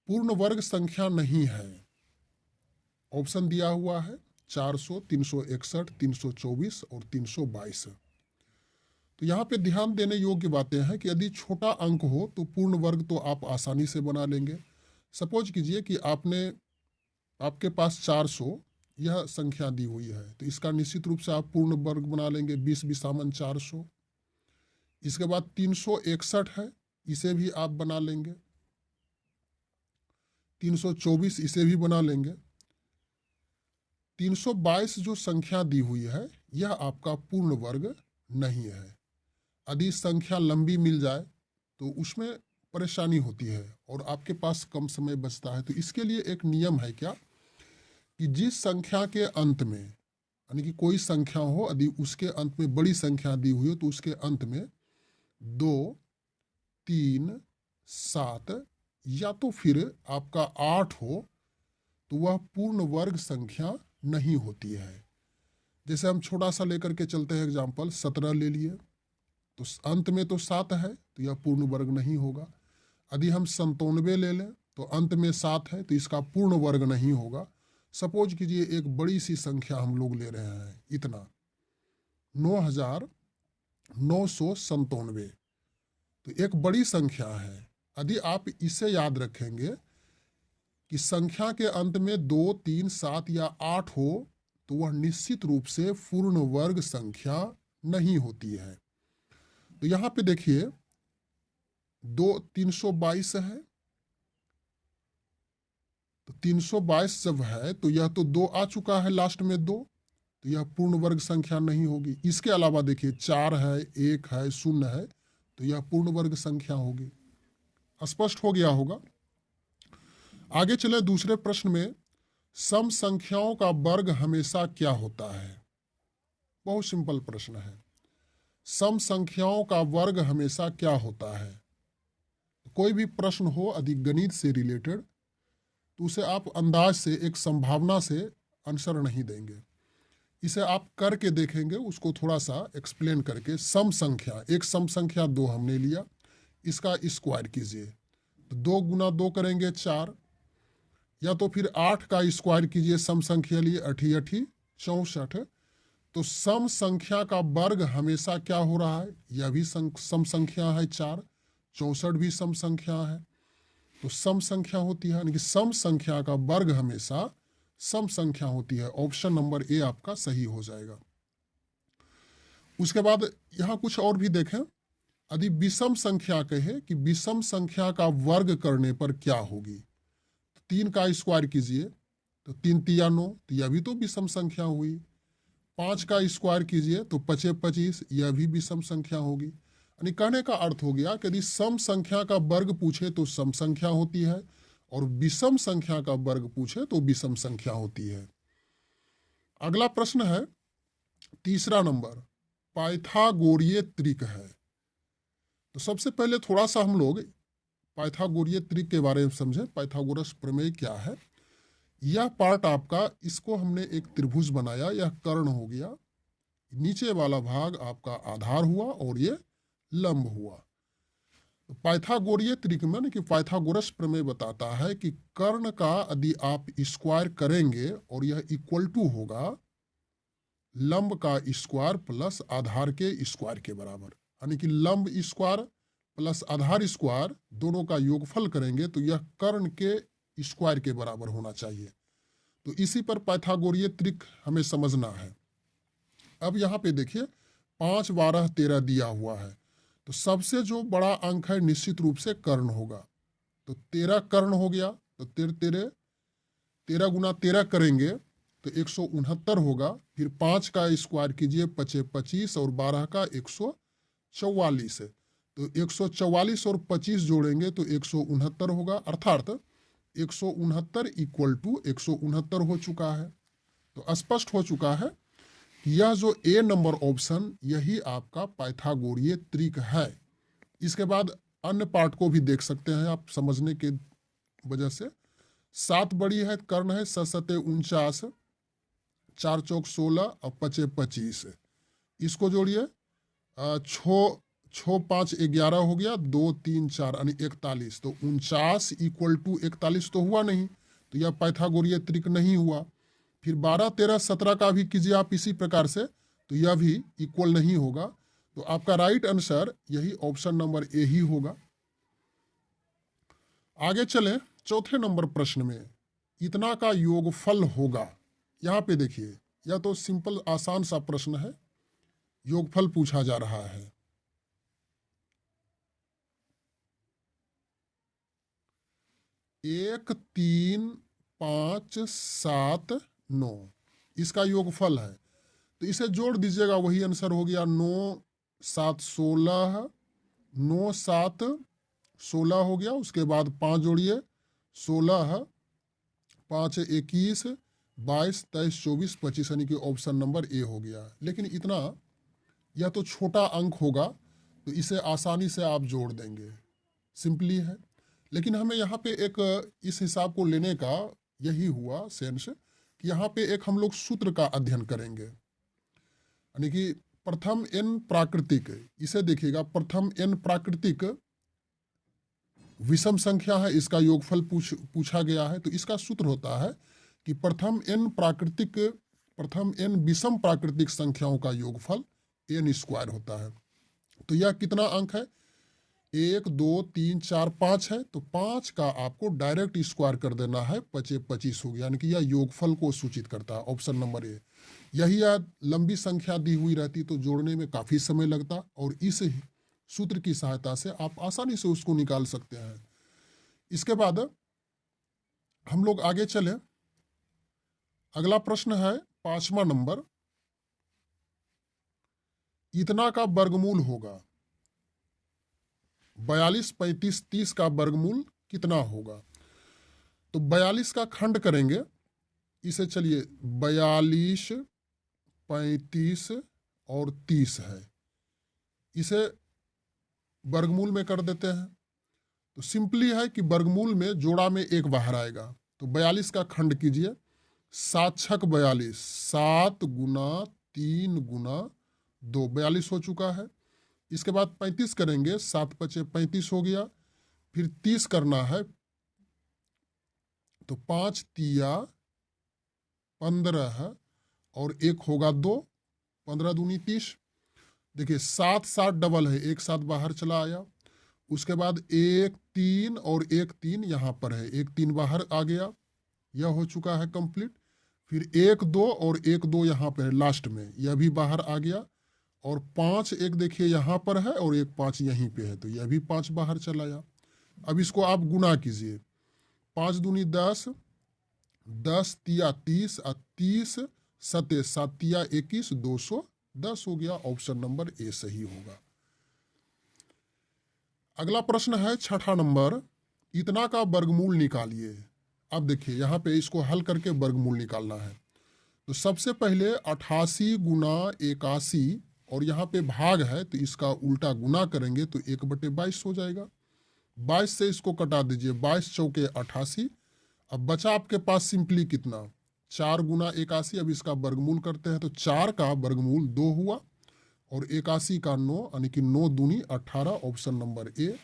पूर्ण वर्ग संख्या नहीं है। ऑप्शन दिया हुआ है 400, 361, 324 और 322। तो यहाँ पे ध्यान देने योग्य बातें हैं कि यदि छोटा अंक हो तो पूर्ण वर्ग तो आप आसानी से बना लेंगे। सपोज कीजिए कि आपके पास 400 यह संख्या दी हुई है, तो इसका निश्चित रूप से आप पूर्ण वर्ग बना लेंगे, 20 बिसामन 400। इसके बाद 361 है, इसे भी आप बना लेंगे। 324 इसे भी बना लेंगे। 322 जो संख्या दी हुई है यह आपका पूर्ण वर्ग नहीं है। यदि संख्या लंबी मिल जाए तो उसमें परेशानी होती है और आपके पास कम समय बचता है। तो इसके लिए एक नियम है क्या कि जिस संख्या के अंत में, यानी कि कोई संख्या हो, यदि उसके अंत में बड़ी संख्या दी हुई हो तो उसके अंत में 2, 3, 7 या तो फिर आपका 8 हो तो वह पूर्ण वर्ग संख्या नहीं होती है। जैसे हम छोटा सा लेकर के चलते हैं एग्जाम्पल, 17 ले लिए, तो अंत में तो 7 है तो यह पूर्ण वर्ग नहीं होगा। यदि हम 97 ले लें तो अंत में 7 है तो इसका पूर्ण वर्ग नहीं होगा। सपोज कीजिए एक बड़ी सी संख्या हम लोग ले रहे हैं, इतना 9,997, तो एक बड़ी संख्या है। यदि आप इसे याद रखेंगे कि संख्या के अंत में 2, 3, 7 या 8 हो तो वह निश्चित रूप से पूर्ण वर्ग संख्या नहीं होती है। तो यहाँ पे देखिए 322 है, तो 322 जब है तो यह तो 2 आ चुका है लास्ट में 2, तो यह पूर्ण वर्ग संख्या नहीं होगी। इसके अलावा देखिए 4 है, 1 है, 0 है, तो यह पूर्ण वर्ग संख्या होगी। स्पष्ट हो गया होगा। आगे चले दूसरे प्रश्न में, सम संख्याओं का वर्ग हमेशा क्या होता है? बहुत सिंपल प्रश्न है। सम संख्याओं का वर्ग हमेशा क्या होता है? कोई भी प्रश्न हो अधिक गणित से रिलेटेड तो उसे आप अंदाज से, एक संभावना से आंसर नहीं देंगे। इसे आप करके देखेंगे, उसको थोड़ा सा एक्सप्लेन करके। सम संख्या, एक सम संख्या 2 हमने लिया, इसका स्क्वायर कीजिए, तो 2 गुना 2 करेंगे 4, या तो फिर 8 का स्क्वायर कीजिए, सम संख्या लिए 8 8 64। तो सम संख्या का वर्ग हमेशा क्या हो रहा है? यह भी सम संख्या है 4, 64 भी सम संख्या है, तो सम संख्या होती है, यानी कि सम संख्या का वर्ग हमेशा सम संख्या होती है। ऑप्शन नंबर ए आपका सही हो जाएगा। उसके बाद यहां कुछ और भी देखें। यदि विषम संख्या कहे कि विषम संख्या का वर्ग करने पर क्या होगी, 3 का स्क्वायर कीजिए, तो 3 तिया 9, तो यह भी तो विषम संख्या हुई। 5 का स्क्वायर कीजिए तो 5 25, यह भी विषम संख्या होगी। यानी कहने का अर्थ हो गया कि यदि सम संख्या का वर्ग पूछे तो सम संख्या होती है और विषम संख्या का वर्ग पूछे तो विषम संख्या होती है। अगला प्रश्न है तीसरा नंबर, पाइथागोरीय त्रिक है। तो सबसे पहले थोड़ा सा हम लोग पाइथागोरीय त्रिक के बारे में समझें। पाइथागोरस प्रमेय क्या है? यह पार्ट आपका, इसको हमने एक त्रिभुज बनाया, यह कर्ण हो गया, नीचे वाला भाग आपका आधार हुआ और ये लंब हुआ। तो पाइथागोरीय त्रिक में कि पाइथागोरस प्रमेय बताता है कि कर्ण का यदि आप स्क्वायर करेंगे और यह इक्वल टू होगा लंब का स्क्वायर प्लस आधार के स्क्वायर के बराबर, यानी कि लंब स्क्वायर प्लस आधार स्क्वायर दोनों का योगफल करेंगे तो यह कर्ण के स्क्वायर के बराबर होना चाहिए। तो इसी पर पाइथागोरीय त्रिक हमें समझना है। अब यहाँ पे देखिए 5, 12, 13 दिया हुआ है, तो सबसे जो बड़ा अंक है निश्चित रूप से कर्ण होगा। तो 13 कर्ण हो गया, तो 13 गुना 13 करेंगे तो 169 होगा। फिर 5 का स्क्वायर कीजिए, 5 25 और 12 का 144 है, तो 144 और 25 जोड़ेंगे तो 169 होगा, अर्थात 169 इक्वल टू 169 हो चुका है। तो स्पष्ट हो चुका है यह जो ए नंबर ऑप्शन यही आपका पाइथागोरीय त्रिक है। इसके बाद अन्य पार्ट को भी देख सकते हैं आप समझने के वजह से। 7 बड़ी है, कर्ण है, 7 49, 4 चौक 16 और 5 25, इसको जोड़िए, 6 6 5 11 हो गया, 2 3 4 यानी 41। तो 49 इक्वल टू 41 तो हुआ नहीं, तो यह पाइथागोरीय त्रिक नहीं हुआ। फिर 12 13 17 का भी कीजिए आप इसी प्रकार से, तो यह भी इक्वल नहीं होगा। तो आपका राइट आंसर यही ऑप्शन नंबर ए ही होगा। आगे चले चौथे नंबर प्रश्न में, इतना का योगफल होगा। यहाँ पे देखिए, यह तो सिंपल आसान सा प्रश्न है, योगफल पूछा जा रहा है। 1 3 5 7 9 इसका योगफल है, तो इसे जोड़ दीजिएगा, वही आंसर हो गया। 9 7 16, 9 7 16 हो गया। उसके बाद 5 जोड़िए, 16 5 21 22 23 24 25, यानी कि ऑप्शन नंबर ए हो गया। लेकिन इतना, यह तो छोटा अंक होगा, तो इसे आसानी से आप जोड़ देंगे, सिंपली है। लेकिन हमें यहाँ पे एक इस हिसाब को लेने का यही हुआ सेंस कि यहाँ पे एक हम लोग सूत्र का अध्ययन करेंगे, यानी कि प्रथम n प्राकृतिक, इसे देखिएगा, प्रथम n प्राकृतिक विषम संख्या है, इसका योगफल पूछा गया है। तो इसका सूत्र होता है कि प्रथम n विषम प्राकृतिक संख्याओं का योगफल n स्क्वायर होता है। तो यह कितना अंक है? 1 2 3 4 5 है, तो 5 का आपको डायरेक्ट स्क्वायर कर देना है, 25 25 हो गया, यानी कि यह योगफल को सूचित करता है, ऑप्शन नंबर ए। यही लंबी संख्या दी हुई रहती तो जोड़ने में काफी समय लगता, और इस सूत्र की सहायता से आप आसानी से उसको निकाल सकते हैं। इसके बाद हम लोग आगे चले, अगला प्रश्न है 5वां नंबर, इतना का वर्गमूल होगा। 42 35 30 का वर्गमूल कितना होगा? तो 42 का खंड करेंगे, इसे चलिए 42 35 और 30 है, इसे वर्गमूल में कर देते हैं। तो सिंपली है कि वर्गमूल में जोड़ा में एक बाहर आएगा, तो 42 का खंड कीजिए, 7 छक 42, 7 गुना 3 गुना 2, 42 हो चुका है। इसके बाद 35 करेंगे, 7 पचे 35 हो गया। फिर 30 करना है, तो 5 तिया 15 और 1 होगा 2, 15 दूनी 30। देखिए 7 7 डबल है, एक साथ बाहर चला आया। उसके बाद 1 3 और 1 3 यहाँ पर है, 1 3 बाहर आ गया, यह हो चुका है कंप्लीट। फिर 1 2 और 1 2 यहाँ पर है लास्ट में, यह भी बाहर आ गया। और 5 1 देखिए यहाँ पर है, और 1 5 यहीं पे है, तो यह भी 5 बाहर चला आया। अब इसको आप गुना कीजिए, 5 दूनी 10, 10 तिया 30 और 30 सते 7 तिया 21, 210 हो गया। ऑप्शन नंबर ए सही होगा। अगला प्रश्न है 6ठा नंबर, इतना का वर्गमूल निकालिए। अब देखिए यहाँ पे इसको हल करके वर्गमूल निकालना है। तो सबसे पहले 88 गुना 81, और यहाँ पे भाग है तो इसका उल्टा गुना करेंगे तो 1/22 हो जाएगा। 22 से इसको कटा दीजिए, 22 चौके 88। अब बचा आपके पास सिंपली कितना? 4 गुना 81। अब इसका वर्गमूल करते हैं, तो 4 का वर्गमूल 2 हुआ, और 81 का 9, यानी कि 9 दूनी 18, ऑप्शन नंबर ए।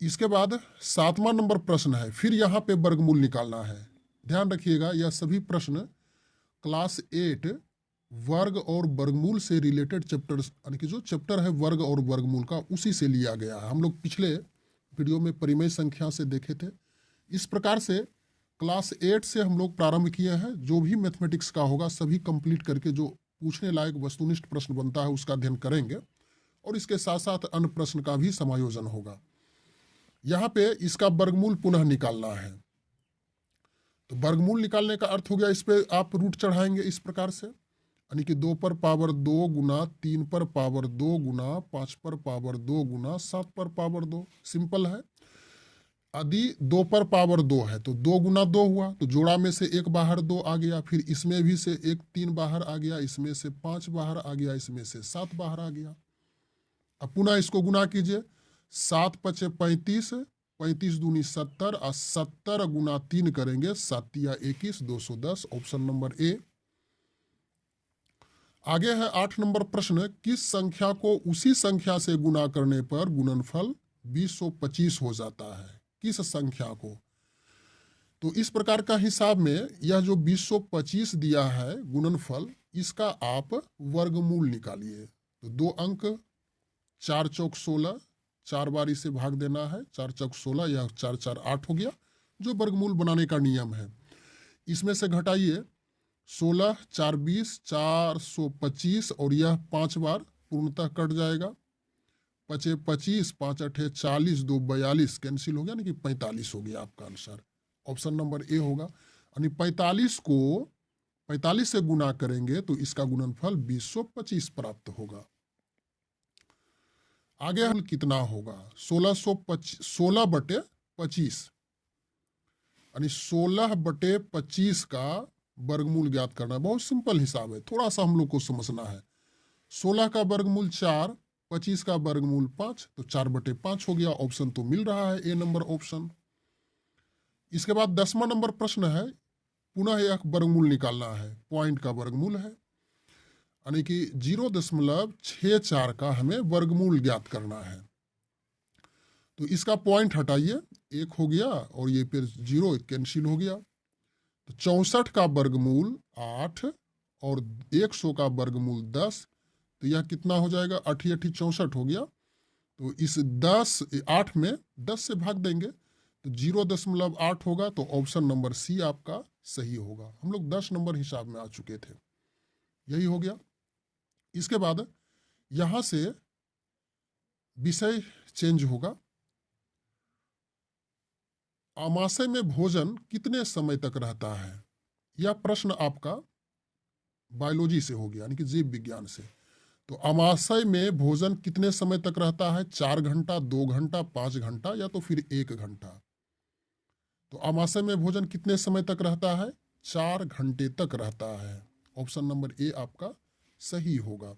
इसके बाद 7वां नंबर प्रश्न है, फिर यहाँ पे वर्गमूल निकालना है। ध्यान रखिएगा, यह सभी प्रश्न क्लास 8 वर्ग और वर्गमूल से रिलेटेड चैप्टर, यानी कि जो चैप्टर है वर्ग और वर्गमूल का, उसी से लिया गया है। हम लोग पिछले वीडियो में परिमेय संख्या से देखे थे। इस प्रकार से क्लास 8 से हम लोग प्रारंभ किए हैं। जो भी मैथमेटिक्स का होगा सभी कंप्लीट करके जो पूछने लायक वस्तुनिष्ठ प्रश्न बनता है उसका अध्ययन करेंगे, और इसके साथ साथ अन्य प्रश्न का भी समायोजन होगा। यहाँ पे इसका वर्गमूल पुनः निकालना है। तो वर्गमूल निकालने का अर्थ हो गया, इस पे आप रूट चढ़ाएंगे इस प्रकार से, यानी कि 2 पर पावर 2 गुना 3 पर पावर 2 गुना 5 पर पावर 2 गुना 7 पर पावर 2। सिंपल है। यदि 2 पर पावर 2 है तो 2 गुना 2 हुआ, तो जोड़ा में से 1 बाहर 2 आ गया। फिर इसमें भी से 1 3 बाहर आ गया, इसमें से 5 बाहर आ गया, इसमें से 7 बाहर आ गया। अब पुनः इसको गुना कीजिए, 7 पचे 35, 35 दूनी 70, और 70 गुना 3 करेंगे, 7 तिया 21, 210, ऑप्शन नंबर ए। आगे है 8 नंबर प्रश्न, किस संख्या को उसी संख्या से गुना करने पर गुणनफल 2025 हो जाता है? किस संख्या को? तो इस प्रकार का हिसाब में यह जो 2025 दिया है गुणनफल, इसका आप वर्गमूल निकालिए। तो 2 अंक, 4 चौक 16, 4 बार इसे भाग देना है, 4 चौक 16 या 4 4 8 हो गया, जो वर्गमूल बनाने का नियम है। इसमें से घटाइए 16 4 20, 425 और यह 5 बार पूर्णतः कट जाएगा। 5 25, 5 8 40, 2 42 कैंसिल हो गया, यानी कि 45 हो गया आपका आंसर। ऑप्शन नंबर ए होगा। यानी 45 को 45 से गुना करेंगे तो इसका गुणनफल 2025 प्राप्त होगा। आगे हल कितना होगा? 16 बटे 25, यानी 16 बटे 25 का वर्गमूल ज्ञात करना। बहुत सिंपल हिसाब है, थोड़ा सा हम लोग को समझना है। 16 का वर्गमूल 4, 25 का वर्गमूल 5, तो 4 बटे 5 हो गया। ऑप्शन तो मिल रहा है, ए नंबर ऑप्शन। इसके बाद 10वां नंबर प्रश्न है, पुनः एक वर्गमूल निकालना है, पॉइंट का वर्गमूल है, यानी कि 0.64 का हमें वर्गमूल ज्ञात करना है। तो इसका पॉइंट हटाइए, 1 हो गया और ये फिर 0 कैंसिल हो गया। तो 64 का वर्गमूल 8 और 100 का वर्गमूल 10, तो यह कितना हो जाएगा? 8 8 64 हो गया। तो इस 8 में 10 से भाग देंगे तो 0.8 होगा। तो ऑप्शन नंबर सी आपका सही होगा। हम लोग 10 नंबर हिसाब में आ चुके थे, यही हो गया। इसके बाद यहां से विषय चेंज होगा। आमाशय में भोजन कितने समय तक रहता है? यह प्रश्न आपका बायोलॉजी से हो गया, यानी कि जीव विज्ञान से। तो आमाशय में भोजन कितने समय तक रहता है? 4 घंटा, 2 घंटा, 5 घंटा या तो फिर 1 घंटा। तो आमाशय में भोजन कितने समय तक रहता है? 4 घंटे तक रहता है। ऑप्शन नंबर ए आपका सही होगा।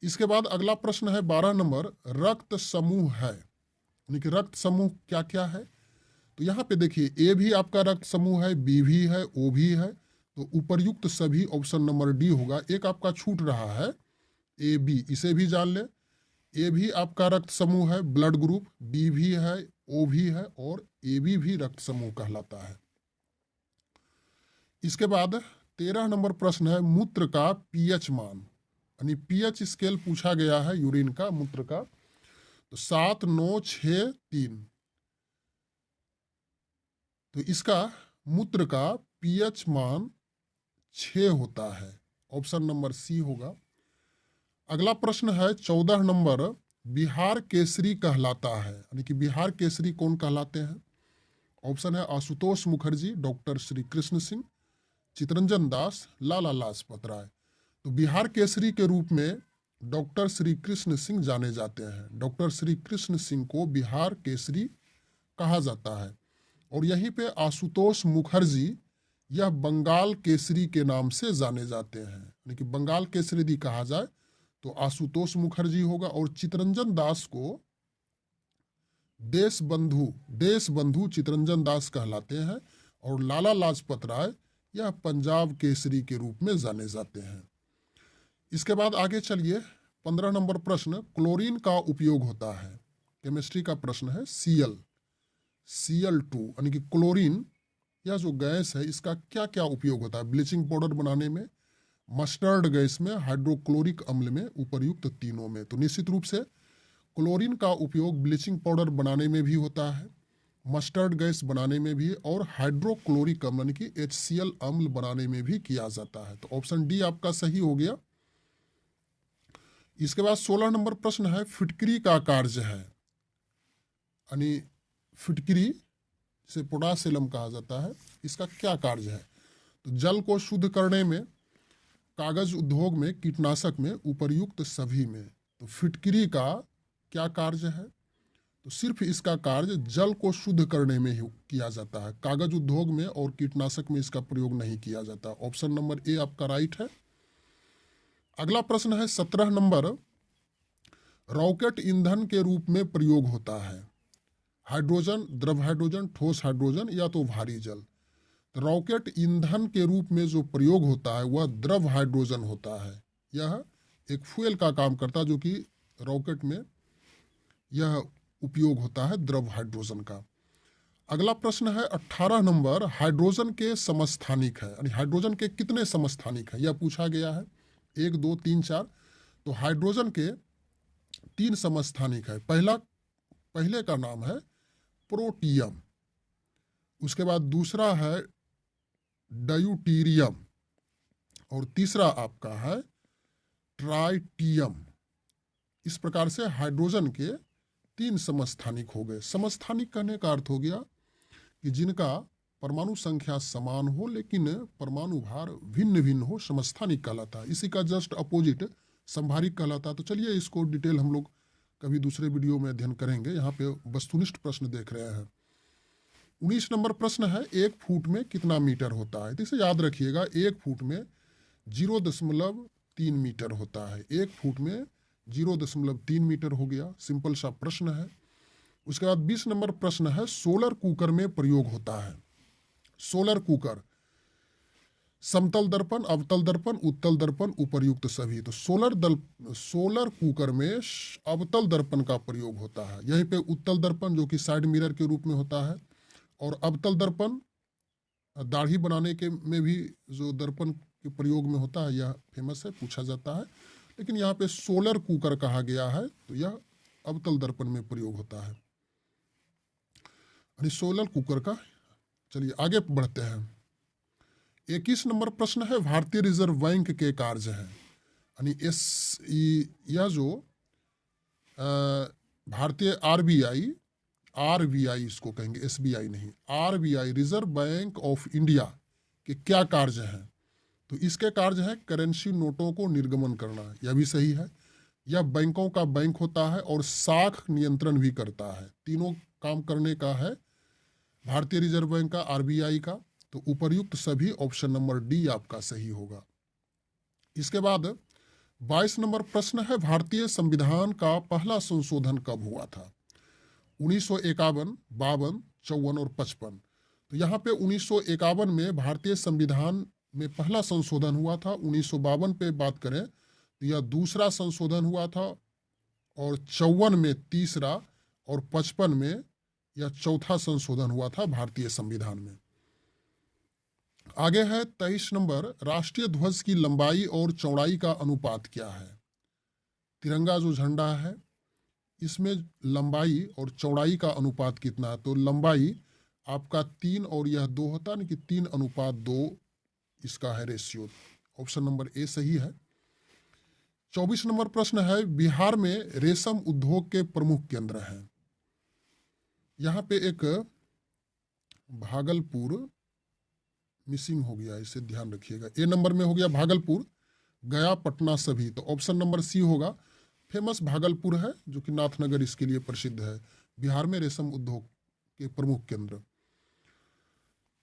इसके बाद अगला प्रश्न है 12 नंबर, रक्त समूह है, यानी कि रक्त समूह क्या क्या है? तो यहाँ पे देखिए, ए भी आपका रक्त समूह है, बी भी है, ओ भी है। तो उपर्युक्त सभी ऑप्शन नंबर डी होगा। एक आपका छूट रहा है, ए बी, इसे भी जान ले। ए भी आपका रक्त समूह है, ब्लड ग्रुप, बी भी है, ओ भी है और ए बी भी रक्त समूह कहलाता है। इसके बाद 13 नंबर प्रश्न है, मूत्र का पीएच मान, यानी पीएच स्केल पूछा गया है यूरिन का, मूत्र का। तो 7 9 6 3, तो इसका मूत्र का पीएच मान 6 होता है। ऑप्शन नंबर सी होगा। अगला प्रश्न है 14 नंबर, बिहार केसरी कहलाता है, यानी कि बिहार केसरी कौन कहलाते हैं? ऑप्शन है आशुतोष मुखर्जी, डॉक्टर श्री कृष्ण सिंह, चितरंजन दास, लाला लाजपत राय। तो बिहार केसरी के रूप में डॉक्टर श्री कृष्ण सिंह जाने जाते हैं। डॉक्टर श्री कृष्ण सिंह को बिहार केसरी कहा जाता है। और यहीं पे आशुतोष मुखर्जी, यह बंगाल केसरी के नाम से जाने जाते हैं, यानी कि बंगाल केसरी यदि कहा जाए तो आशुतोष मुखर्जी होगा। और चितरंजन दास को देश बंधु चितरंजन दास कहलाते हैं। और लाला लाजपत राय, यह पंजाब केसरी के रूप में जाने जाते हैं। इसके बाद आगे चलिए, 15 नंबर प्रश्न, क्लोरीन का उपयोग होता है, केमिस्ट्री का प्रश्न है, Cl2, यानी कि क्लोरीन, यह जो गैस है इसका क्या क्या उपयोग होता है? ब्लीचिंग पाउडर बनाने में, मस्टर्ड गैस में, हाइड्रोक्लोरिक अम्ल में, उपर्युक्त तीनों में। तो निश्चित रूप से क्लोरीन का उपयोग ब्लीचिंग पाउडर बनाने में भी होता है, मस्टर्ड गैस बनाने में भी, और हाइड्रोक्लोरिक अम्ल यानी कि HCl अम्ल बनाने में भी किया जाता है। तो ऑप्शन डी आपका सही हो गया। इसके बाद 16 नंबर प्रश्न है, फिटकरी का कार्य है, यानी फिटकरी से पोटासिलम कहा जाता है, इसका क्या कार्य है? तो जल को शुद्ध करने में, कागज उद्योग में, कीटनाशक में, उपर्युक्त सभी में। तो फिटकरी का क्या कार्य है? तो सिर्फ इसका कार्य जल को शुद्ध करने में ही किया जाता है, कागज उद्योग में और कीटनाशक में इसका प्रयोग नहीं किया जाता। ऑप्शन नंबर ए आपका राइट है। अगला प्रश्न है 17 नंबर, रॉकेट ईंधन के रूप में प्रयोग होता है, हाइड्रोजन, द्रव हाइड्रोजन, ठोस हाइड्रोजन या तो भारी जल। तो रॉकेट ईंधन के रूप में जो प्रयोग होता है वह द्रव हाइड्रोजन होता है, यह एक फ्यूल का काम करता है, जो कि रॉकेट में यह उपयोग होता है द्रव हाइड्रोजन का। अगला प्रश्न है 18 नंबर, हाइड्रोजन के समस्थानिक है, यानी हाइड्रोजन के कितने समस्थानिक है, यह पूछा गया है। 1, 2, 3, 4। तो हाइड्रोजन के 3 समस्थानिक है। पहले का नाम है प्रोटियम, उसके बाद दूसरा है ड्यूटीरियम, और तीसरा आपका है ट्राइटियम। इस प्रकार से हाइड्रोजन के 3 समस्थानिक हो गए। समस्थानिक कहने का अर्थ हो गया कि जिनका परमाणु संख्या समान हो लेकिन परमाणु भार भिन्न भिन्न हो, समस्थानिक कहलाता है। इसी का जस्ट अपोजिट संभारिक कहलाता है। तो चलिए इसको डिटेल हम लोग कभी दूसरे वीडियो में अध्ययन करेंगे। यहाँ पे वस्तुनिष्ठ प्रश्न देख रहे हैं। 19 नंबर प्रश्न है, 1 फुट में कितना मीटर होता है। तो इसे याद रखिएगा, 1 फुट में 0.3 मीटर होता है। 1 फुट में 0.3 मीटर हो गया। सिंपल सा प्रश्न है। उसके बाद 20 नंबर प्रश्न है, सोलर कुकर में प्रयोग होता है। सोलर कुकर, समतल दर्पण, अवतल दर्पण, उत्तल दर्पण, उपर्युक्त सभी। तो सोलर कुकर में अवतल दर्पण का प्रयोग होता है। यहीं पे उत्तल दर्पण जो कि साइड मिरर के रूप में होता है, और अवतल दर्पण दाढ़ी बनाने के में भी जो दर्पण के प्रयोग में होता है, यह फेमस है, पूछा जाता है। लेकिन यहाँ पे सोलर कुकर कहा गया है, तो यह अवतल दर्पण में प्रयोग होता है, यानी सोलर कुकर का। चलिए आगे बढ़ते हैं। 21 नंबर प्रश्न है, भारतीय रिजर्व बैंक के कार्य है, यानी यह जो भारतीय आरबीआई इसको कहेंगे, एसबीआई नहीं, RBI reserve bank of India के क्या कार्य हैं। तो इसके कार्य है करेंसी नोटों को निर्गमन करना, यह भी सही है। यह बैंकों का बैंक होता है और साख नियंत्रण भी करता है। तीनों काम करने का है भारतीय रिजर्व बैंक का, आरबीआई का। तो उपर्युक्त सभी, ऑप्शन नंबर डी आपका सही होगा। इसके बाद 22 नंबर प्रश्न है, भारतीय संविधान का पहला संशोधन कब हुआ था। 1951, 52, 54 और 55। तो यहाँ पे 1951 में भारतीय संविधान में पहला संशोधन हुआ था। 1952 पे बात करें तो यह दूसरा संशोधन हुआ था, और 54 में तीसरा, और 55 में यह चौथा संशोधन हुआ था भारतीय संविधान में। आगे है 23 नंबर, राष्ट्रीय ध्वज की लंबाई और चौड़ाई का अनुपात क्या है। तिरंगा जो झंडा है, इसमें लंबाई और चौड़ाई का अनुपात कितना है। तो लंबाई आपका 3 और यह 2 होता है, कि 3:2 इसका है रेशियो। ऑप्शन नंबर ए सही है। 24 नंबर प्रश्न है, बिहार में रेशम उद्योग के प्रमुख केंद्र हैं। यहाँ पे एक भागलपुर मिसिंग हो गया, इसे ध्यान रखिएगा। ए नंबर में हो गया भागलपुर, गया, पटना सभी। तो ऑप्शन नंबर सी होगा। फेमस भागलपुर है, जो कि नाथनगर इसके लिए प्रसिद्ध है। बिहार में रेशम उद्योग के प्रमुख केंद्र।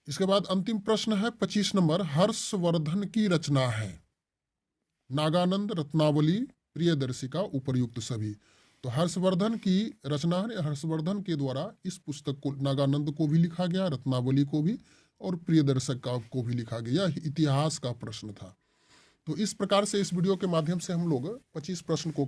इसके बाद अंतिम प्रश्न है 25 नंबर, हर्षवर्धन की रचना है। नागानंद, रत्नावली, प्रियदर्शिका, उपर्युक्त सभी। तो हर्षवर्धन की रचना है। हर्षवर्धन के द्वारा इस पुस्तक को, नागानंद को भी लिखा गया, रत्नावली को भी, और प्रियदर्शिका को भी लिखा गया। इतिहास का प्रश्न था। तो इस प्रकार से इस वीडियो के माध्यम से हम लोग 25 प्रश्न को